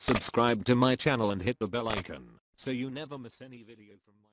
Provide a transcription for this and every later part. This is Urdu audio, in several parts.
Subscribe to my channel and hit the bell icon so you never miss any video from my channel.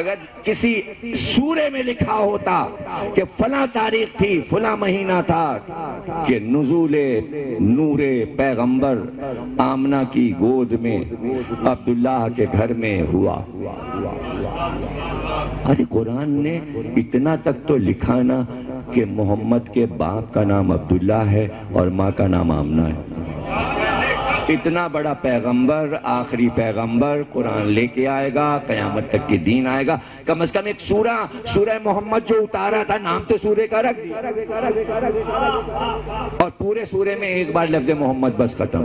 اگر کسی سورے میں لکھا ہوتا کہ فلاں تاریخ تھی، فلاں مہینہ تھا کہ نزول نور پیغمبر آمنہ کی گود میں عبداللہ کے گھر میں ہوا، ارے قرآن نے اتنا تک تو لکھا نا کہ محمد کے باپ کا نام عبداللہ ہے اور ماں کا نام آمنہ ہے۔ اتنا بڑا پیغمبر، آخری پیغمبر، قرآن لے کے آئے گا، قیامت تک کے دین آئے گا، کم از کم ایک سورہ محمد جو اتارا تھا نام تو سورے کا رکھ دیا، اور پورے سورے میں ایک بار لفظ محمد بس ختم۔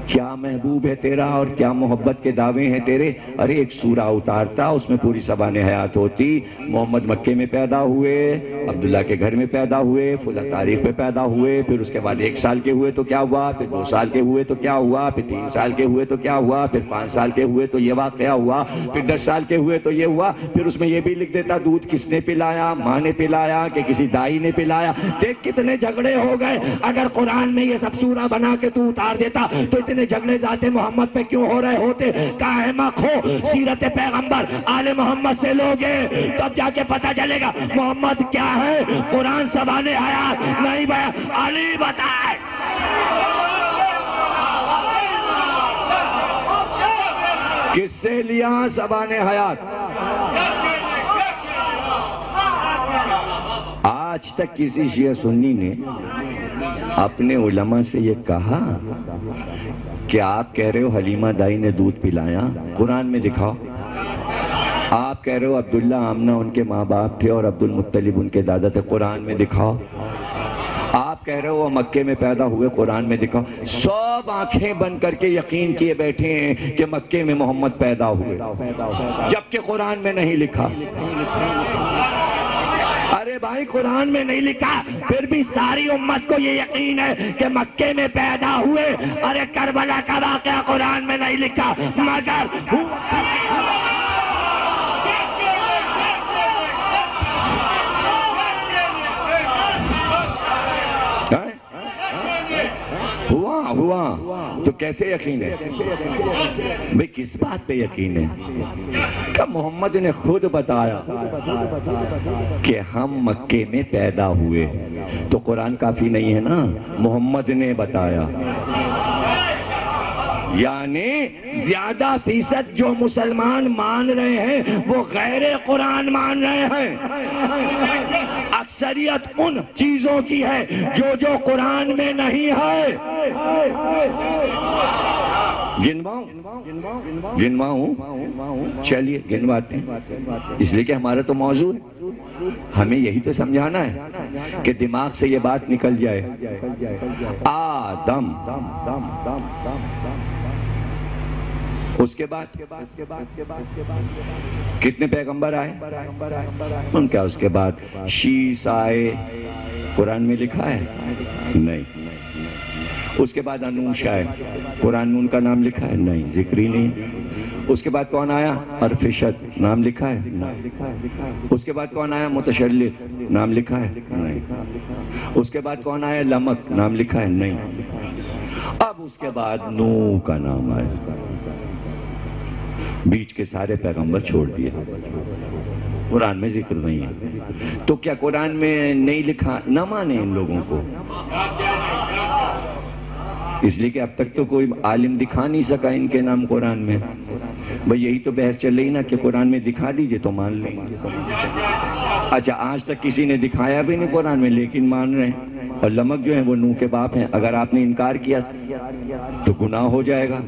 کیا محبوب ہے تیرا اور کیا محبت کے دعوے ہیں تیرے، ارے ایک سورہ اتارتا، اس میں پوری زبان حیات ہوتی، محمد مکے میں پیدا ہوئے، عبداللہ کے گھر میں پیدا ہوئے، فلاں تاریخ پہ پیدا ہوئے، پھر اس کے بعد 1 سال کے ہوئے تو کیا ہوا، پھر 2 سال کے ہوئے تو کیا ہوا، پھر 3 سال کے ہوئے تو کیا ہوا، پھر 5 سال کے ہوئے تو یہ واقعہ ہوا، پھر 10 سال کے ہوئے تو یہ ہوا، پھر اس میں یہ بھی لکھ دیتا دودھ کس نے پلایا، ماں نے پلایا کہ کسی دائی نے پلایا۔ دیکھ کتنے جھگڑے ہو گئے، اگر قرآن میں یہ سب سورہ بنا کے تو اتار دیتا تو اتنے جھگڑے ذات محمد پہ کیوں ہو رہے ہوتے؟ کا احمق ہو، سیرت پیغمبر آل محمد سے لوگے تب جا کے پتہ چلے گا محمد کیا ہے۔ قرآن زبان حیات نہیں بیان، علی بتائے۔ کس سے لیا زبان حیات؟ آج تک کسی شیعہ سنی نے اپنے علماء سے یہ کہا کہ آپ کہہ رہے ہو حلیمہ دائی نے دودھ پلایا، قرآن میں دکھاؤ۔ آپ کہہ رہے ہو عبداللہ آمنہ ان کے ماں باپ تھے اور عبد المطلب ان کے دادا تھے، قرآن میں دکھاؤ۔ آپ کہہ رہے ہو وہ مکے میں پیدا ہوئے، قرآن میں دکھاؤ۔ سب آنکھیں بند کر کے یقین کیے بیٹھے ہیں کہ مکے میں محمد پیدا ہوئے، جبکہ قرآن میں نہیں لکھا۔ ارے بھائی قرآن میں نہیں لکھا، پھر بھی ساری امت کو یہ یقین ہے کہ مکے میں پیدا ہوئے۔ ارے کربلا کا واقعہ قرآن میں نہیں لکھا، مگر ہوا تو کیسے یقین ہے بھئی؟ کس بات پہ یقین ہے؟ کہ محمد نے خود بتایا کہ ہم مکے میں پیدا ہوئے، تو قرآن کافی نہیں ہے نا، محمد نے بتایا۔ یعنی زیادہ فیصد جو مسلمان مان رہے ہیں وہ غیر قرآن مان رہے ہیں، اکثریت ان چیزوں کی ہے جو قرآن میں نہیں ہے۔ گنواؤں؟ چلیے گنواتے ہیں، اس لیے کہ ہمارا تو موضوع ہے، ہمیں یہی تو سمجھانا ہے کہ دماغ سے یہ بات نکل جائے۔ آدم، اس کے بعد کتنے پیغمبر آئے ان کا؟ اس کے بعد شیس آئے، قرآن میں لکھا ہے؟ نہیں۔ اس کے بعد انوش آئے، قرآن میں ان کا نام لکھا ہے؟ نہیں، ذکر ہی نہیں۔ اس کے بعد کون آیا؟ ارفشت، نام لکھا ہے؟ نہیں۔ اس کے بعد کون آیا؟ متشلق، نام لکھا ہے؟ نہیں۔ اس کے بعد کون آیا؟ لمک، نام لکھا ہے؟ نہیں۔ اب اس کے بعد نوح کا نام آیا، بیچ کے سارے پیغمبر چھوڑ دیے، قرآن میں ذکر نہیں ہے۔ تو کیا قرآن میں نہیں لکھا؟ نہ مانے ان لوگوں کو، اس لیے کہ اب تک تو کوئی عالم دکھا نہیں سکا ان کے نام قرآن میں۔ بھئی یہی تو بحث چل رہی نا کہ قرآن میں دکھا دیجئے تو مان لیں گے۔ اچھا آج تک کسی نے دکھایا بھی نہیں قرآن میں لیکن مان رہے ہیں، اور لمک جو ہیں وہ نوح کے باپ ہیں۔ اگر آپ نے انکار کیا تو گناہ ہو جائے گا۔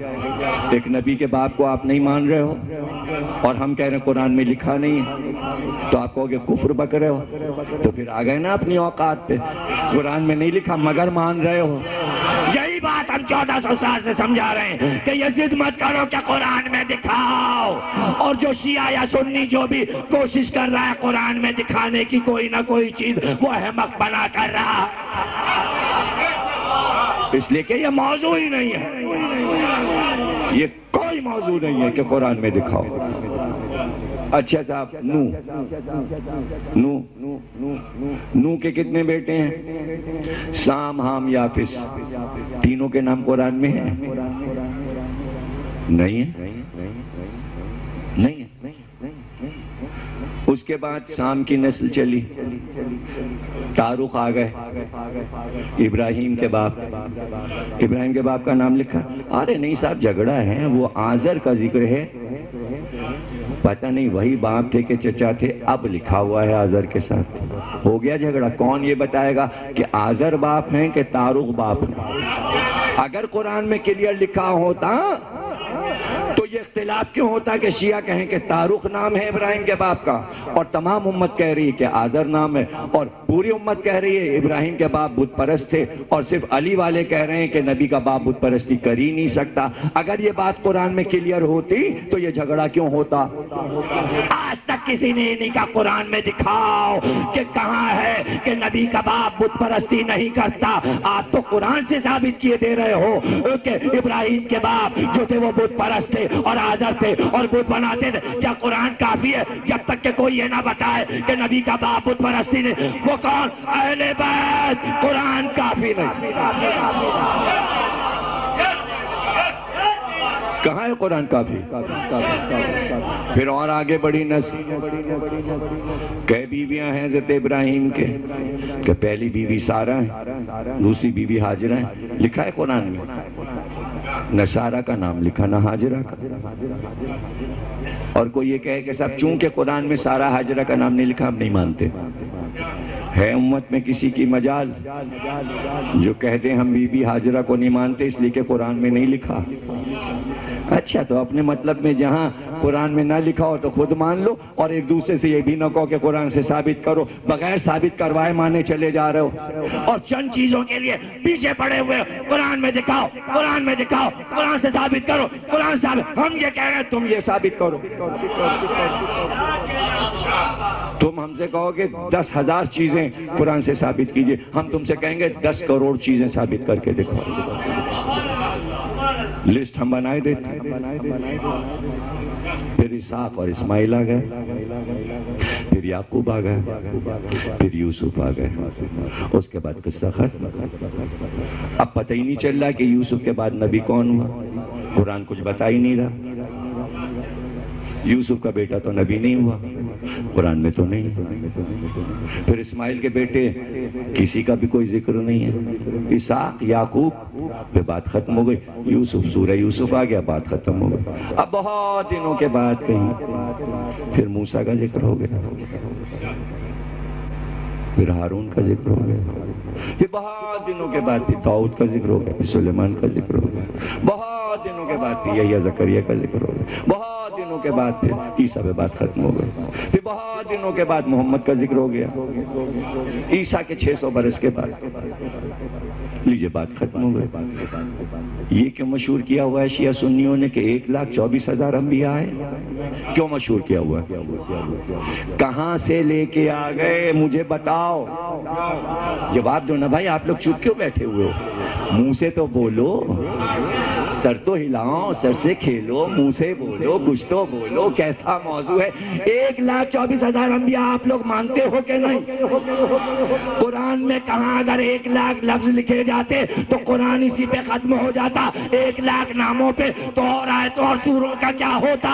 ایک نبی کے باپ کو آپ نہیں مان رہے ہو اور ہم کہہ رہے ہیں قرآن میں لکھا نہیں ہے، تو آپ کہو گے کفر بک رہے ہو، تو پھر آ گئے نا اپنی اوقات پہ۔ قرآن میں نہیں لکھا مگر مان رہے ہو۔ یہی بات ہم 1400 سال سے سمجھا رہے ہیں کہ یہ ضد مت کرو کہ قرآن میں دکھاؤ، اور جو شیعہ یا سنی جو بھی کوشش کر رہا ہے قرآن میں دکھانے کی کوئی نہ کوئی چیز، وہ احمق بنا کر رہا، اس لیے کہ یہ موضوع ہی نہیں ہے، یہ کوئی موضوع نہیں ہے کہ قرآن میں دکھاؤ۔ اچھا صاحب، نوح کے کتنے بیٹے ہیں؟ سام، حام، یافس، تینوں کے نام قرآن میں ہیں؟ نہیں ہے، نہیں ہے۔ اس کے بعد سام کی نسل چلی، تاروخ آ گئے، ابراہیم کے باپ کا نام لکھا؟ ارے نہیں صاحب، جھگڑا ہے، وہ آزر کا ذکر ہے، پتہ نہیں وہی باپ تھے کہ چچا تھے، اب لکھا ہوا ہے آزر کے ساتھ، ہو گیا جھگڑا۔ کون یہ بتائے گا کہ آزر باپ ہیں کہ تاروخ باپ ہیں؟ اگر قرآن میں کلیئر لکھا ہوتا تو یہ اختلاف کیوں ہوتا کہ شیعہ کہیں کہ تاروخ نام ہے ابراہیم کے باپ کا، اور تمام امت کہہ رہی ہے کہ آزر نام ہے، اور پوری امت کہہ رہی ہے ابراہیم کے باپ بت پرست تھے، اور صرف علی والے کہہ رہے ہیں کہ نبی کا باپ بت پرستی کر ہی نہیں سکتا۔ اگر یہ بات قرآن میں کلیئر ہوتی تو یہ جھگڑا کیوں ہوتا؟ آج تک کسی نے نہیں کہا قرآن میں دکھاؤ کہ کہاں ہے کہ نبی کا باپ بت پرستی نہیں کرتا۔ آپ تو قرآن سے ثابت کیے دے رہے ہو کہ ابراہیم کے باپ جو تھے وہ بت پرست تھے اور آزر تھے اور بت بناتے تھے۔ کیا قرآن کافی ہے جب تک کہ کوئی یہ نہ بتائے کہ نبی کا باپ بت پرستی نہیں؟ وہ کون؟ اہل بیت۔ قرآن کافی نہیں۔ کہاں ہے قرآن کافی؟ پھر اور آگے بڑی نسل، کئی بیویاں ہیں حضرت ابراہیم کے، کہ پہلی بیوی سارہ ہے، دوسری بیوی ہاجرہ ہے، لکھا ہے قرآن میں، نہ سارہ کا نام لکھا نہ ہاجرہ کا۔ اور کوئی یہ کہے کہ صاحب چونکہ قرآن میں سارہ ہاجرہ کا نام نہیں لکھا ہم نہیں مانتے، ہے امت میں کسی کی مجال جو کہتے ہیں ہم بی بی ہاجرہ کو نہیں مانتے اس لیے کہ قرآن میں نہیں لکھا؟ اچھا، تو اپنے مطلب میں جہاں قرآن میں نہ لکھا ہو تو خود مان لو، اور ایک دوسرے سے یہ بھی نہ کہو کہ قرآن سے ثابت کرو، بغیر ثابت کروائے مانے چلے جا رہے ہو، اور چند چیزوں کے لیے پیچھے پڑے ہوئے قرآن میں دکھاؤ، قرآن میں دکھاؤ، قرآن سے ثابت کرو، قرآن ثابت، ہم یہ کہہ رہے ہیں تم یہ ثابت کرو۔ تم ہم سے کہو کہ 10,000 چیزیں قرآن سے ثابت کیجئے، ہم تم سے کہیں گے 10 کروڑ چیزیں ثابت کر کے دکھاؤ۔ لسٹ ہم بنائے دیتے ہیں۔ پھر اسحاق اور اسماعیل آ گئے، پھر یعقوب آ گئے، پھر یوسف آ گئے، اس کے بعد قصہ ختم۔ اب پتہ ہی نہیں چل رہا کہ یوسف کے بعد نبی کون ہوا، قرآن کچھ بتا ہی نہیں رہا۔ یوسف کا بیٹا تو نبی نہیں ہوا، قرآن میں تو نہیں۔ پھر اسماعیل کے بیٹے کسی کا بھی کوئی ذکر نہیں ہے، اسحاق، یعقوب، پھر بات ختم ہو گئی۔ یوسف، سورہ یوسف آ گیا، بات ختم ہو گئی۔ اب بہت دنوں کے بعد کہیں پھر موسیٰ کا ذکر ہو گیا، پھر ہارون کا ذکر ہو گیا، پھر بہت دنوں کے بعد پھر داؤد کا ذکر ہو گیا، پھر سلیمان کا ذکر ہو گیا، بہت دنوں کے بعد پھر یحییٰ زکریا کا ذکر ہو گیا، بہت دنوں کے بعد پھر عیسیٰ پہ بات ختم ہو گئی، پھر بہت دنوں کے بعد محمد کا ذکر ہو گیا، عیسیٰ کے 600 برس کے بعد لیجئے بات ختم ہو گئی۔ یہ کیوں مشہور کیا ہوا ہے شیعہ سنیوں نے کہ 1,24,000 انبیاء ہیں؟ کیوں مشہور کیا ہوا ہے؟ کہاں سے لے کے آ گئے مجھے بتاؤ، جواب دو نا بھائی، آپ لوگ چپ کیوں بیٹھے ہوئے ہو؟ منہ سے تو بولو، سر تو ہلاؤ، سر سے کھیلو، منہ سے بولو، کچھ تو بولو، کیسا موضوع ہے؟ 1,24,000 انبیاء آپ لوگ مانتے ہو کہ نہیں؟ قرآن میں کہاں اگر 1,00,000 لفظ لکھے جاتے تو قرآن اسی پہ ختم ہو جاتا، 1,00,000 ناموں پہ تو اور آیتوں اور سوروں کا کیا ہوتا؟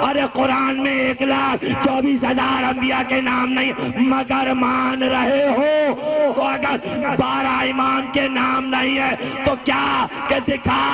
ارے قرآن میں 1,24,000 انبیاء کے نام نہیں، مگر مان رہے ہو تو اگر 12 امام کے نام نہیں ہے تو کیا کہ دکھاؤ۔